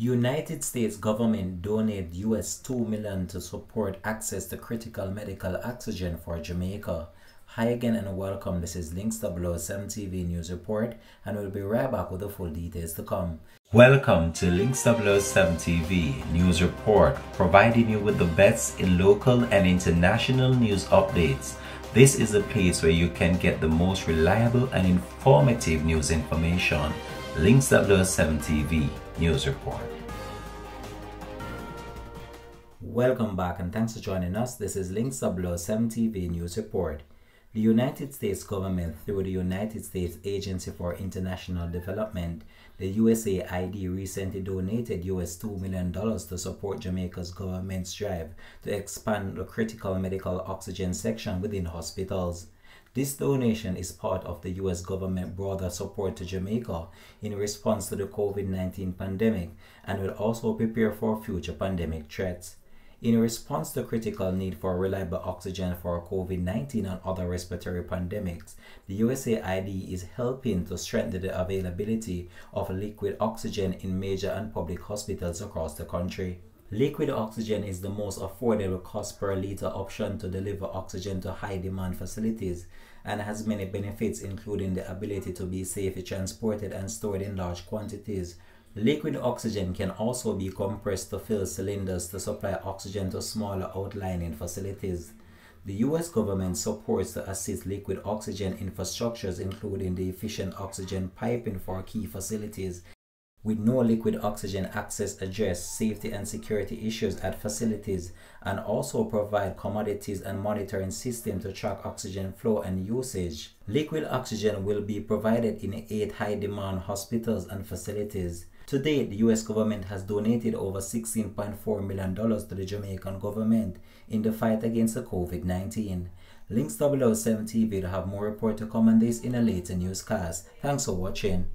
United States government donated US $2 million to support access to critical medical oxygen for Jamaica. Hi again and welcome. This is Links 007 TV News Report, and we'll be right back with the full details to come. Welcome to Links 007 TV News Report, providing you with the best in local and international news updates. This is a place where you can get the most reliable and informative news information. Links 007 TV News Report. Welcome back and thanks for joining us. This is Links 007 TV News Report. The United States government, through the United States Agency for International Development, the USAID, recently donated US $2 million to support Jamaica's government's drive to expand the critical medical oxygen section within hospitals. This donation is part of the US government's broader support to Jamaica in response to the COVID-19 pandemic and will also prepare for future pandemic threats. In response to the critical need for reliable oxygen for COVID-19 and other respiratory pandemics, the USAID is helping to strengthen the availability of liquid oxygen in major and public hospitals across the country. Liquid oxygen is the most affordable cost per liter option to deliver oxygen to high-demand facilities and has many benefits, including the ability to be safely transported and stored in large quantities. Liquid oxygen can also be compressed to fill cylinders to supply oxygen to smaller outlying facilities. The U.S. government supports to assist liquid oxygen infrastructures, including the efficient oxygen piping for key facilities. With no liquid oxygen access, address safety and security issues at facilities and also provide commodities and monitoring system to track oxygen flow and usage. Liquid oxygen will be provided in 8 high-demand hospitals and facilities. To date, the U.S. government has donated over $16.4 million to the Jamaican government in the fight against the COVID-19. Links 007 TV will have more report to come on this in a later newscast. Thanks for watching.